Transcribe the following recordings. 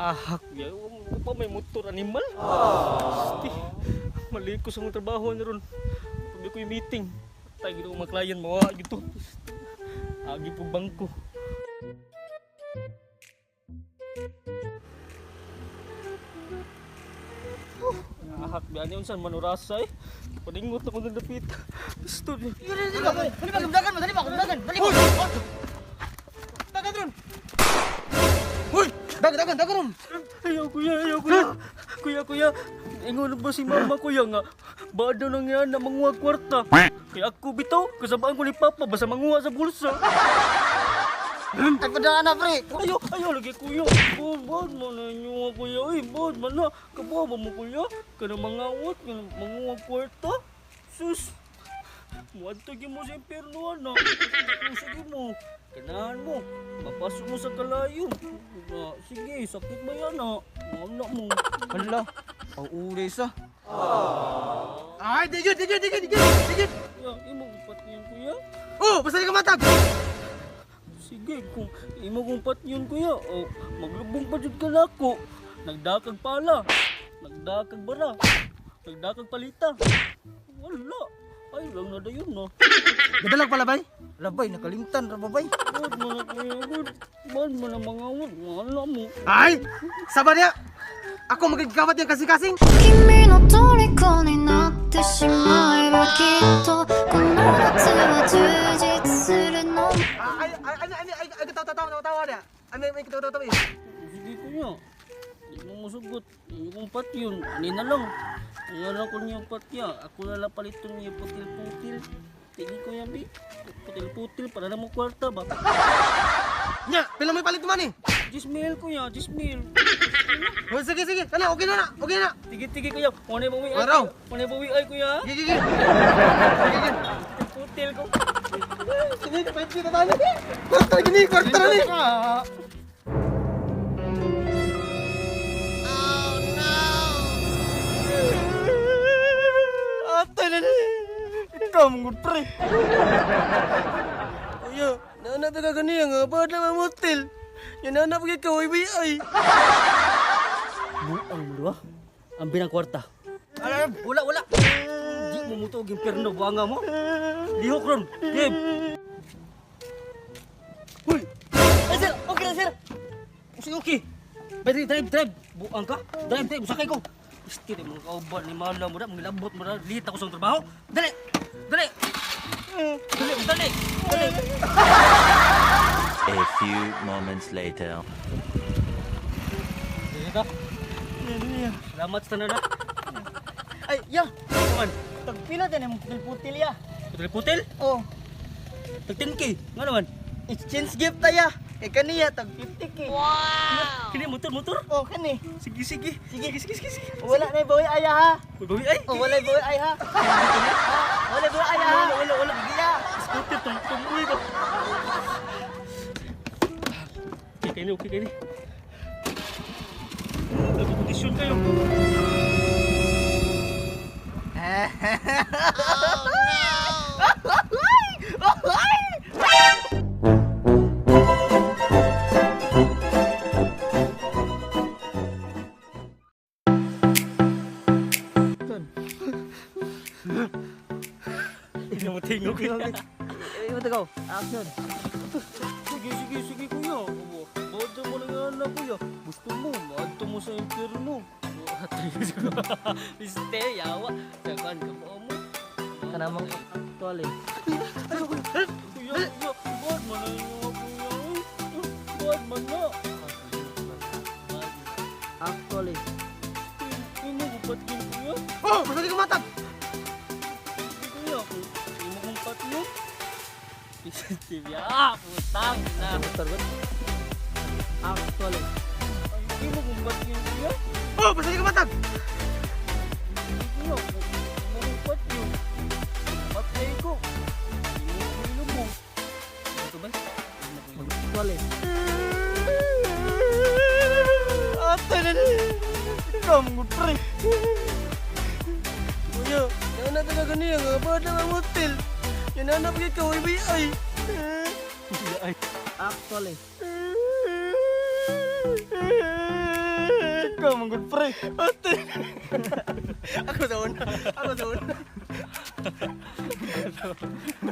Ahak ya, pa may motor animal. Pasti mali ko sa mga trabaho na ron. Pag ko yung meeting, tayo gito mga klient mawa gitu. Agi po bangko. Ahak biya ni unsan manurasa eh. Paningot ako ng dapit. Gusto niya. Dali ba, gumdagan mo, dali ba, gumdagan. Dali ba. Dagan ron. Hoy, dagan ron. Ayaw kuya. Kuya. Ingon ba si mama kuya nga? Bada nang yan na manguha kwarta. Kaya ako bitaw, kasabaan ko ni Papa basta manguha sa bulsa. Ay, padaan na, pre. Ayaw lagi kuya. Bad man na inyo kuya. Uy, bad man na. Kababa mo kuya. Kana mangawat, kana manguha kwarta. Sus. Muadtagi mo sa impyerno na. Sige mo. Ganahan mo. Mapasok mo sa kalayo. Sige, sakit ba yan ha? Wala mo. Hala, ang ulis ah. Ay, digid. Ya, imong upat yun kuya. Oh, basta ka matag. Sige, kung imo kumpat yun kuya, maglubong pa dyan ka na ako. Nagdakag pala, nagdakag bara, nagdakag palita. Wala, ay lang na da yun no. Gadalag pala, bay. Labay, nakalimtan, rababay. Bad mo na kuya, bad mo na mga awad, wala mo. Ay, sabar ya. Ako magigkawat yung kasing-kasing. 君の虜になってしまえばきっとこの夏は充実するの Ay, ketawa dia. May ketawa eh. Sige kuya, di mo masugot, yung kumpat yun, ani na lang. Ayan ako niya pat niya, ako na lang paliton niya putil-putil. Tigi ko yan bi, putil-putil para na mo kwarta ba? Nya, pila may palit man eh. 10 mil kuya, 10 mil. Oh, sige. Kana, okay na. Tigi kuya, muna bawi ay. Araw. Muna bawi ay kuya. Gigi. Putil ko. Sini, pwede na tayo. Kwarta na ni. Ate na ni. Kamu good pre. Kuya, naanap ka kaniya nga, ba't naman motel? Yan naanap ka ka, ay. Buang mo doa. Ang binang kwarta. Alam, wala. Di mo muto og impyerno buanga mo. Lihok ron. Game. Hoy. Ay sir, okay na sir. Sige okay. Drive. Buang ka. Drive. Sakay ko. Isti mo kauban ni mala mo da, milabot mo da. Lihit ako sa trabaho. Dali. A few moments later. Dito. Salamat sa tanan. Ay, ya. Kuman. Tagpila din yung putil ya. Putil-putil. Oh, Tag 10K. Nga naman. exchange gift tayo. Kay kaniya, tag 50k. Kini motor. Oh, kani. Sige. Wala na yung bawi aya ha. Bawi ay. Oh, wala yung bawi aya ha. Wala yung bawi aya ha. Wala. Iya. Scooter tungguin ko. Okay kayo ni. Nagputisyon kayo. Tingnan mo kayo. Ibo to action. Sige kuya. Bawad mo lang yan na kuya. Gusto mo, maadto mo sa impyerno. Piste, yawa. Sakan ka ba mo? Kanamang actually. Kuya, bawad mo na yung kuya. Bawad mo na. Actually. Imo gupat kin kuya. Oh, basta di ka matag. Kuya, imo kumpat mo. Sensitive ya. Putang na. Target. Actually. Imo kumpat kin kuya. Oh, basta di ka matag. Kuya, imo kumpat yun. Patay ko. Imo mo. Ito ba? Actually. Ate na ni. Kamu pre. Kuya, naanap ka ganiya nga, ba't naman motel? Yan naanap ka ikaw, ay. Actually. Ikaw manggod pre. Ate. Ako sa una.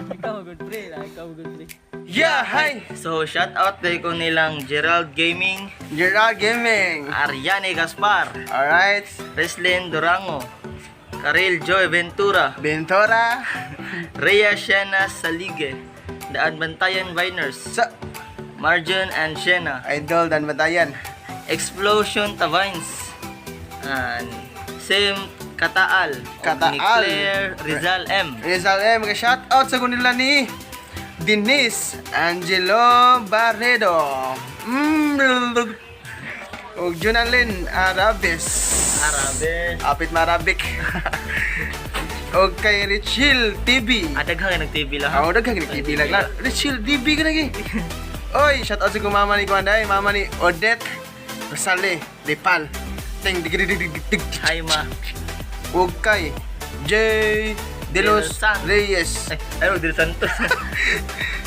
Ikaw good pre, ikaw good pre. Yeah, hi. So shout out day ko nilang Gerald Gaming, Gerald Gaming. Ariane Gaspar, Alright. Reslin Durango, Karil Joy Ventura, Ventura. Rhea Shena Salige, The Adbantayan Viners, Sa Marjon and Shena, Idol dan Batayan. Explosion Tavines, and Sim Kataal, Kataal. ni Claire Rizal M, Rizal M. Shout out sa kunila ni Denise Angelo Barredo. Og Junalyn Arabes. Arabe, Apit Marabik. Og kay Richil TV. adag nga nag-TV lang. Ako daghang nag-TV lang lang. Richil TV ka lagi. Oy, shout out sa kong mama ni Kwanday, mama ni Odette Rosale Lepal. Ting dig dig dig dig dig. Hi ma. Og kay J. De los San. Reyes. Ay, Del Santos.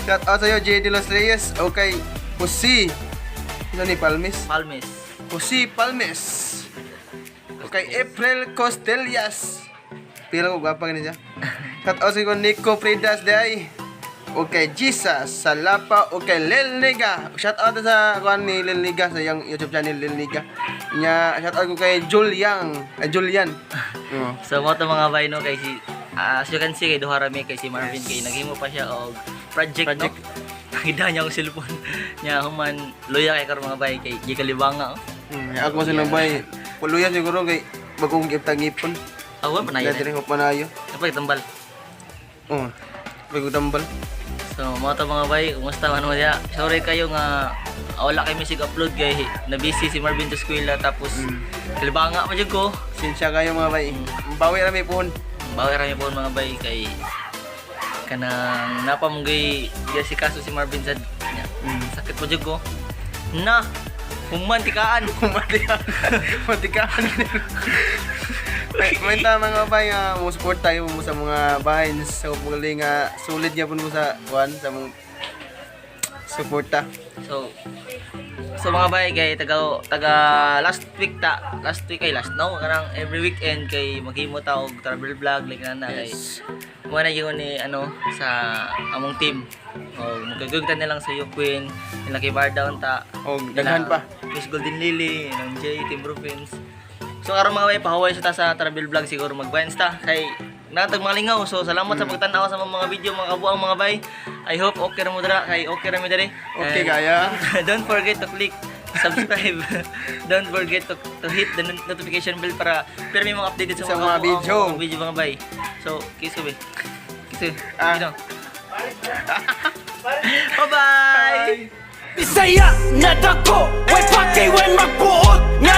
Shout out sa'yo, J. De los Reyes. O kay Jose. Ano ni Palmes? Palmes. Jose Palmes. O kay April Costellas. Pila ko, gwapa ka niya. Shout out sa'yo, Nico Predas Day. O kay Jesus Salapa. O kay Lil Niga. Shout out sa kuhan ni Lil Niga sa yung YouTube channel Lil Niga. Nya, shout out ko kay Julian. Julian. Oh. So mo to mga bay no kay si as you can see kay Duharami kay si Marvin kay naghimo pa siya og project. No. Nakita niya ang cellphone niya human luya kay karon mga bay kay gikalibanga. Ako mo silang bay. Puluyan siguro kay bagong giftang ngipon. Awan pa na Dati yun. rin ko panayo. Kapag tambal. Oh. Bagong tambal. So mo to mga bay, kumusta man mo diya? Sorry kayo nga wala kay music upload kay na busy si Marvin to eskwela tapos kalibanga pa jud ko. Sinsya kayo mga bay. Bawi rami pohon. Bawi rami po mga bay kay kanang napamugay diya si kaso si Marvin sa niya. Sakit po jud ko. Na humantikaan. Matikahan. May tama mga bay nga mo support tayo mo sa mga bahay sa mga nga sulit niya po mo sa kuan sa mga suporta. So mga bay kay taga last week ay last no kanang every weekend kay maghimo ta og travel vlog like na kay mo na yung ni ano sa among team. Magkagugtan na lang sa Queen, nila kay Bar Down ta. Daghan pa. Miss Golden Lily, ng J Team Province. So karon mga bay pahuway sa ta sa travel vlog siguro mag-Vines ta kay natag mga lingaw. So salamat sa pagtan-aw sa mga video mga kabuang mga bay. I hope okay ra mo dira kay okay ra mi diri. Okay kaya. Don't forget to click subscribe. Don't forget to hit the notification bell para may mga updated sa mga video mga bay. So kiss ko be. Kiss. Bye bye. Bisaya na dako, way pakay, way magbuot nga